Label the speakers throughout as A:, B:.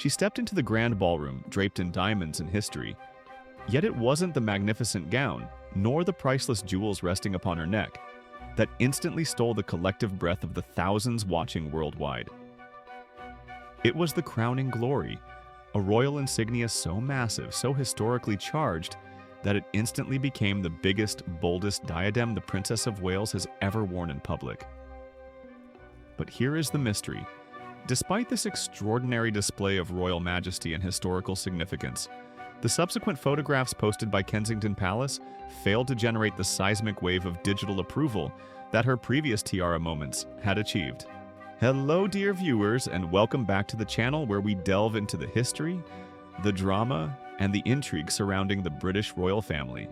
A: She stepped into the grand ballroom, draped in diamonds and history. Yet it wasn't the magnificent gown, nor the priceless jewels resting upon her neck, that instantly stole the collective breath of the thousands watching worldwide. It was the crowning glory, a royal insignia so massive, so historically charged, that it instantly became the biggest, boldest diadem the Princess of Wales has ever worn in public. But here is the mystery. Despite this extraordinary display of royal majesty and historical significance, the subsequent photographs posted by Kensington Palace failed to generate the seismic wave of digital approval that her previous tiara moments had achieved. Hello, dear viewers, and welcome back to the channel where we delve into the history, the drama, and the intrigue surrounding the British royal family.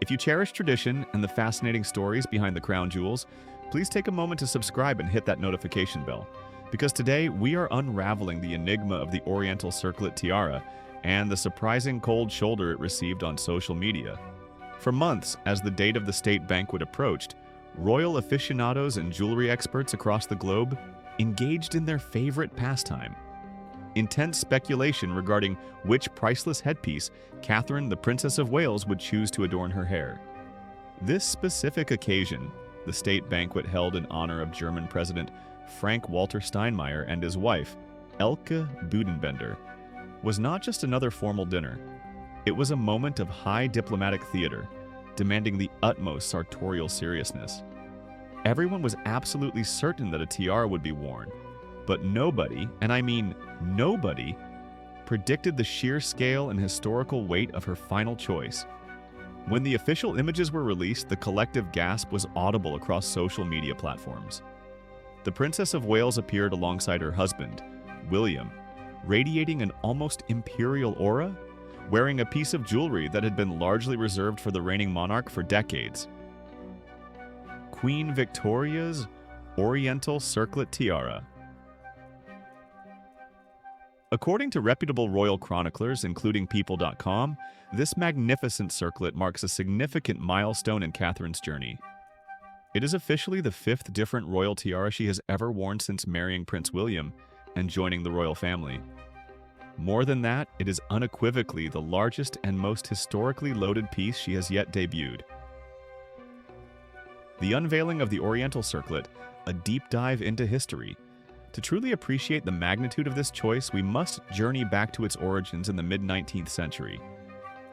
A: If you cherish tradition and the fascinating stories behind the crown jewels, please take a moment to subscribe and hit that notification bell, because today we are unraveling the enigma of the Oriental Cirlet tiara and the surprising cold shoulder it received on social media. For months, as the date of the state banquet approached, royal aficionados and jewelry experts across the globe engaged in their favorite pastime. Intense speculation regarding which priceless headpiece Catherine, the Princess of Wales, would choose to adorn her hair. This specific occasion, the state banquet held in honor of German President Frank-Walter Steinmeier and his wife, Elke Budenbender, was not just another formal dinner. It was a moment of high diplomatic theater, demanding the utmost sartorial seriousness. Everyone was absolutely certain that a tiara would be worn, but nobody, and I mean nobody, predicted the sheer scale and historical weight of her final choice. When the official images were released, the collective gasp was audible across social media platforms. The Princess of Wales appeared alongside her husband, William, radiating an almost imperial aura, wearing a piece of jewelry that had been largely reserved for the reigning monarch for decades. Queen Victoria's Oriental Circlet tiara. According to reputable royal chroniclers, including People.com, this magnificent circlet marks a significant milestone in Catherine's journey. It is officially the 5th different royal tiara she has ever worn since marrying Prince William and joining the royal family. More than that, it is unequivocally the largest and most historically loaded piece she has yet debuted. The unveiling of the Oriental Circlet, a deep dive into history. To truly appreciate the magnitude of this choice, we must journey back to its origins in the mid-19th century.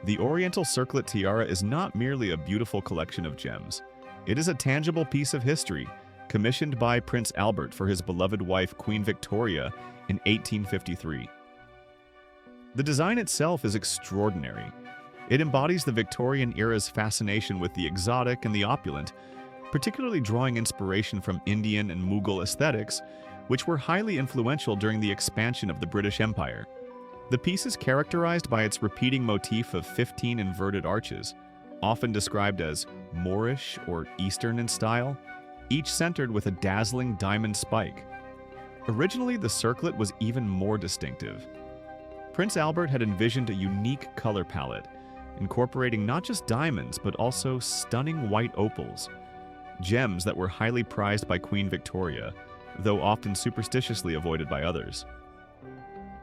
A: The Oriental Circlet tiara is not merely a beautiful collection of gems. It is a tangible piece of history, commissioned by Prince Albert for his beloved wife Queen Victoria in 1853. The design itself is extraordinary. It embodies the Victorian era's fascination with the exotic and the opulent, particularly drawing inspiration from Indian and Mughal aesthetics, which were highly influential during the expansion of the British Empire. The piece is characterized by its repeating motif of 15 inverted arches, often described as Moorish or Eastern in style, each centered with a dazzling diamond spike. Originally, the circlet was even more distinctive. Prince Albert had envisioned a unique color palette, incorporating not just diamonds but also stunning white opals, gems that were highly prized by Queen Victoria, though often superstitiously avoided by others.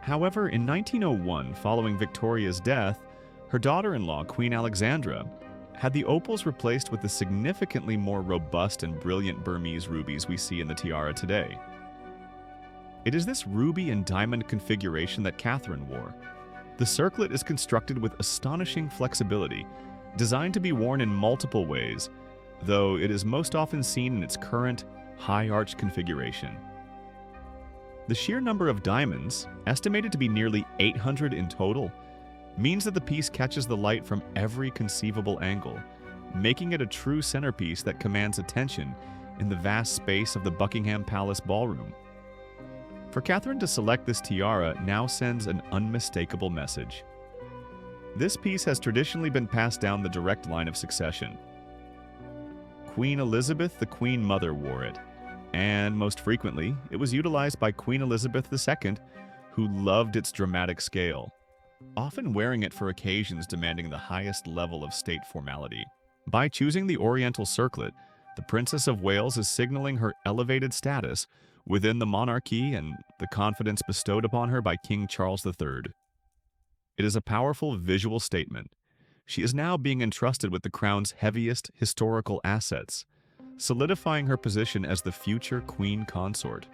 A: However, in 1901, following Victoria's death, her daughter-in-law, Queen Alexandra, had the opals replaced with the significantly more robust and brilliant Burmese rubies we see in the tiara today. It is this ruby and diamond configuration that Catherine wore. The circlet is constructed with astonishing flexibility, designed to be worn in multiple ways, though it is most often seen in its current, high-arch configuration. The sheer number of diamonds, estimated to be nearly 800 in total, means that the piece catches the light from every conceivable angle, making it a true centerpiece that commands attention in the vast space of the Buckingham Palace ballroom. For Catherine to select this tiara now sends an unmistakable message. This piece has traditionally been passed down the direct line of succession. Queen Elizabeth, the Queen Mother, wore it, and most frequently, it was utilized by Queen Elizabeth II, who loved its dramatic scale, often wearing it for occasions demanding the highest level of state formality. By choosing the Oriental Circlet, the Princess of Wales is signaling her elevated status within the monarchy and the confidence bestowed upon her by King Charles III. It is a powerful visual statement. She is now being entrusted with the crown's heaviest historical assets, solidifying her position as the future queen consort.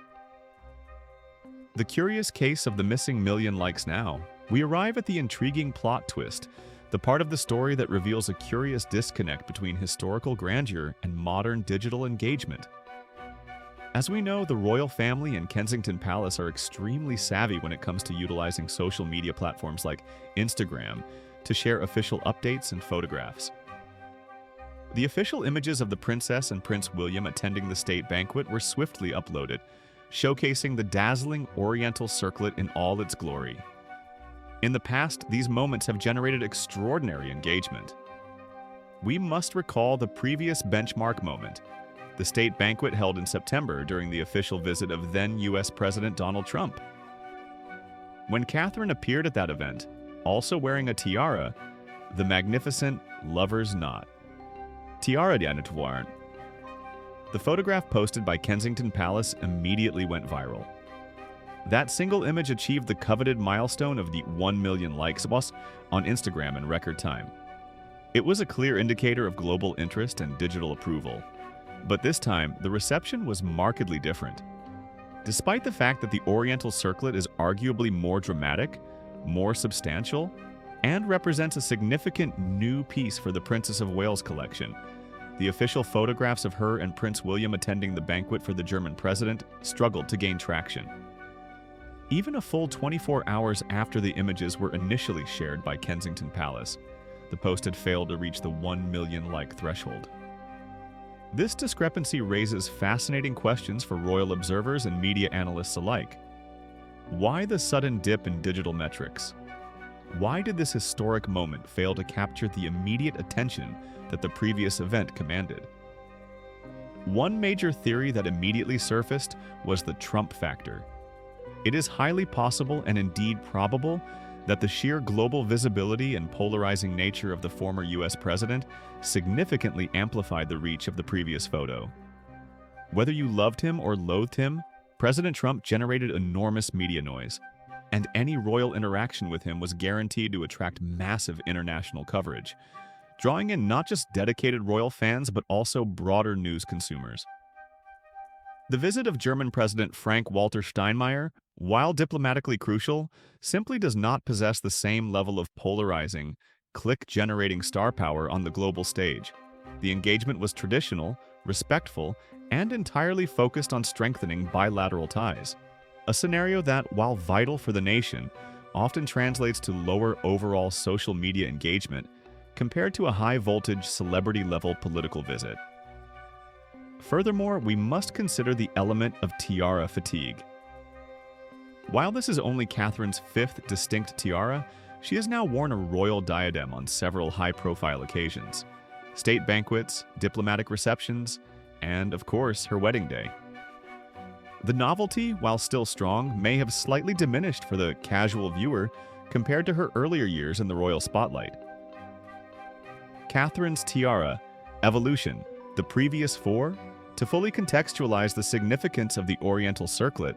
A: The curious case of the missing million likes now, we arrive at the intriguing plot twist, the part of the story that reveals a curious disconnect between historical grandeur and modern digital engagement. As we know, the royal family and Kensington Palace are extremely savvy when it comes to utilizing social media platforms like Instagram to share official updates and photographs. The official images of the Princess and Prince William attending the state banquet were swiftly uploaded, showcasing the dazzling Oriental circlet in all its glory. In the past, these moments have generated extraordinary engagement. We must recall the previous benchmark moment, the state banquet held in September during the official visit of then U.S. President Donald Trump. When Catherine appeared at that event, also wearing a tiara, the magnificent lover's knot. Tiara d'Anetoine. The photograph posted by Kensington Palace immediately went viral. That single image achieved the coveted milestone of the 1 million likes on Instagram in record time. It was a clear indicator of global interest and digital approval. But this time, the reception was markedly different. Despite the fact that the Oriental circlet is arguably more dramatic, more substantial, and represents a significant new piece for the Princess of Wales collection, the official photographs of her and Prince William attending the banquet for the German president struggled to gain traction. Even a full 24 hours after the images were initially shared by Kensington Palace, the post had failed to reach the 1 million like threshold. This discrepancy raises fascinating questions for royal observers and media analysts alike. Why the sudden dip in digital metrics? Why did this historic moment fail to capture the immediate attention that the previous event commanded? One major theory that immediately surfaced was the Trump factor. It is highly possible and indeed probable that the sheer global visibility and polarizing nature of the former U.S. president significantly amplified the reach of the previous photo. Whether you loved him or loathed him, President Trump generated enormous media noise, and any royal interaction with him was guaranteed to attract massive international coverage, drawing in not just dedicated royal fans but also broader news consumers. The visit of German President Frank-Walter Steinmeier, while diplomatically crucial, simply does not possess the same level of polarizing, click-generating star power on the global stage. The engagement was traditional, respectful, and entirely focused on strengthening bilateral ties. A scenario that, while vital for the nation, often translates to lower overall social media engagement compared to a high-voltage, celebrity-level political visit. Furthermore, we must consider the element of tiara fatigue. While this is only Catherine's 5th distinct tiara, she has now worn a royal diadem on several high-profile occasions: state banquets, diplomatic receptions, and, of course, her wedding day. The novelty, while still strong, may have slightly diminished for the casual viewer compared to her earlier years in the royal spotlight. Catherine's tiara, evolution, the previous 4. To fully contextualize the significance of the Oriental circlet,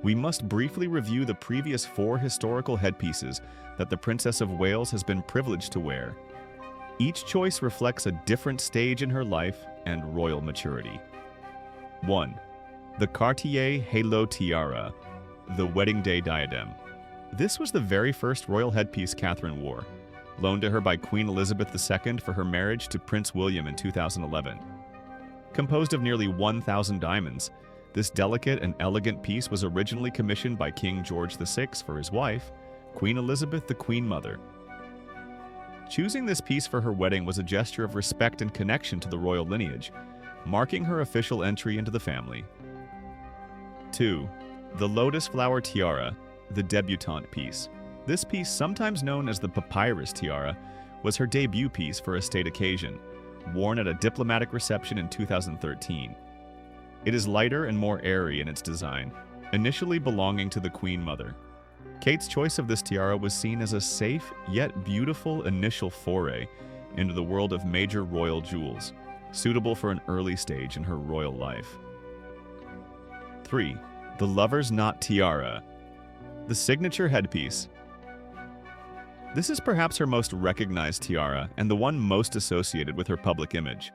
A: we must briefly review the previous 4 historical headpieces that the Princess of Wales has been privileged to wear. Each choice reflects a different stage in her life and royal maturity. 1. The Cartier Halo Tiara, the wedding day diadem. This was the very first royal headpiece Catherine wore, loaned to her by Queen Elizabeth II for her marriage to Prince William in 2011. Composed of nearly 1,000 diamonds, this delicate and elegant piece was originally commissioned by King George VI for his wife, Queen Elizabeth the Queen Mother. Choosing this piece for her wedding was a gesture of respect and connection to the royal lineage, marking her official entry into the family. 2. The Lotus Flower Tiara, the debutante piece. This piece, sometimes known as the Papyrus Tiara, was her debut piece for a state occasion, worn at a diplomatic reception in 2013. It is lighter and more airy in its design, initially belonging to the Queen Mother. Kate's choice of this tiara was seen as a safe yet beautiful initial foray into the world of major royal jewels, suitable for an early stage in her royal life. 3. The lover's knot tiara, the signature headpiece. This is perhaps her most recognized tiara and the one most associated with her public image,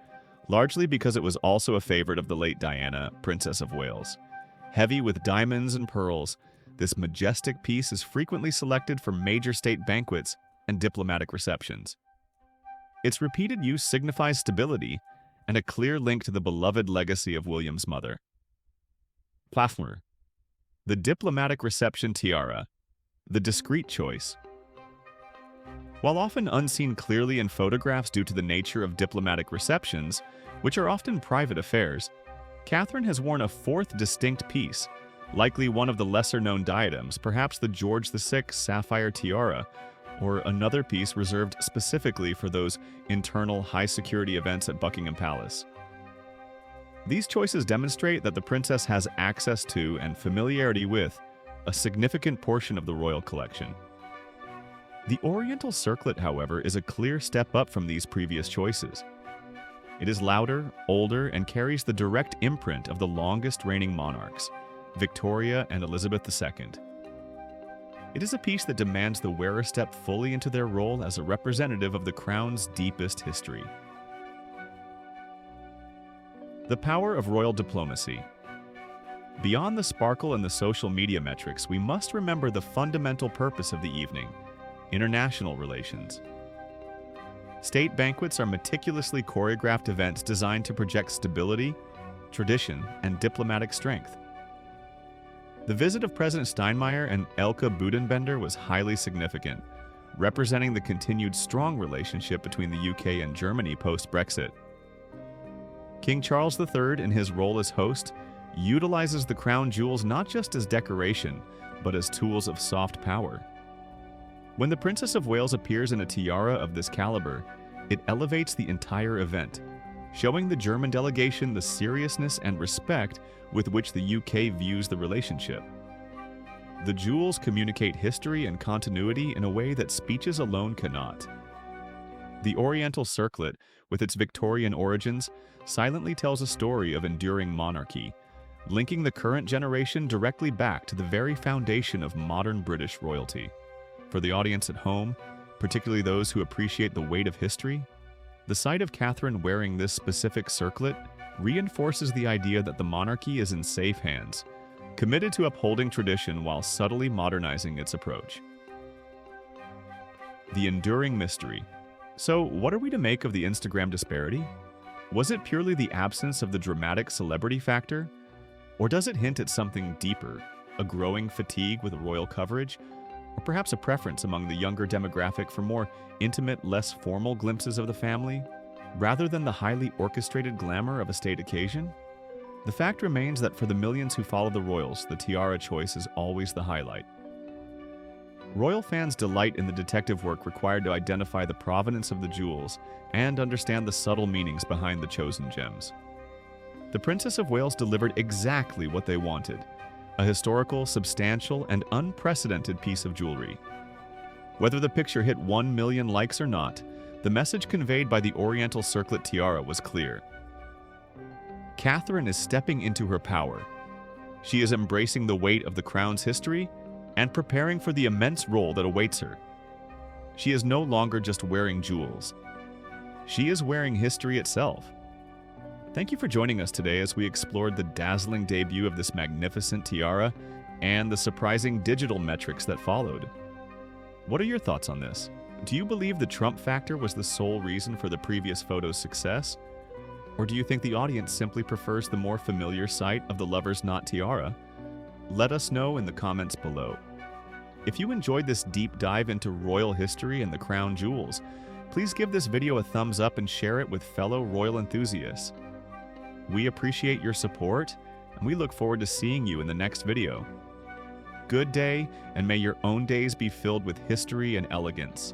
A: largely because it was also a favorite of the late Diana, Princess of Wales. Heavy with diamonds and pearls, this majestic piece is frequently selected for major state banquets and diplomatic receptions. Its repeated use signifies stability and a clear link to the beloved legacy of William's mother. Plafmer, the diplomatic reception tiara, the discreet choice. While often unseen clearly in photographs due to the nature of diplomatic receptions, which are often private affairs, Catherine has worn a fourth distinct piece, likely one of the lesser-known diadems, perhaps the George VI sapphire tiara, or another piece reserved specifically for those internal high-security events at Buckingham Palace. These choices demonstrate that the princess has access to and familiarity with a significant portion of the royal collection. The Oriental Circlet, however, is a clear step up from these previous choices. It is louder, older, and carries the direct imprint of the longest reigning monarchs, Victoria and Elizabeth II. It is a piece that demands the wearer step fully into their role as a representative of the crown's deepest history. The power of royal diplomacy. Beyond the sparkle and the social media metrics, we must remember the fundamental purpose of the evening: international relations. State banquets are meticulously choreographed events designed to project stability, tradition, and diplomatic strength. The visit of President Steinmeier and Elke Budenbender was highly significant, representing the continued strong relationship between the UK and Germany post-Brexit. King Charles III, in his role as host, utilizes the crown jewels not just as decoration, but as tools of soft power. When the Princess of Wales appears in a tiara of this caliber, it elevates the entire event, showing the German delegation the seriousness and respect with which the UK views the relationship. The jewels communicate history and continuity in a way that speeches alone cannot. The Oriental Circlet, with its Victorian origins, silently tells a story of enduring monarchy, linking the current generation directly back to the very foundation of modern British royalty. For the audience at home, particularly those who appreciate the weight of history, the sight of Catherine wearing this specific circlet reinforces the idea that the monarchy is in safe hands, committed to upholding tradition while subtly modernizing its approach. The enduring mystery. So, what are we to make of the Instagram disparity? Was it purely the absence of the dramatic celebrity factor? Or does it hint at something deeper, a growing fatigue with royal coverage, or perhaps a preference among the younger demographic for more intimate, less formal glimpses of the family, rather than the highly orchestrated glamour of a state occasion? The fact remains that for the millions who follow the royals, the tiara choice is always the highlight. Royal fans delight in the detective work required to identify the provenance of the jewels and understand the subtle meanings behind the chosen gems. The Princess of Wales delivered exactly what they wanted: a historical, substantial, and unprecedented piece of jewelry. Whether the picture hit 1 million likes or not, the message conveyed by the Oriental Circlet tiara was clear. Catherine is stepping into her power. She is embracing the weight of the crown's history and preparing for the immense role that awaits her. She is no longer just wearing jewels. She is wearing history itself. Thank you for joining us today as we explored the dazzling debut of this magnificent tiara and the surprising digital metrics that followed. What are your thoughts on this? Do you believe the Trump factor was the sole reason for the previous photo's success? Or do you think the audience simply prefers the more familiar sight of the lover's knot tiara? Let us know in the comments below. If you enjoyed this deep dive into royal history and the crown jewels, please give this video a thumbs up and share it with fellow royal enthusiasts. We appreciate your support, and we look forward to seeing you in the next video. Good day, and may your own days be filled with history and elegance.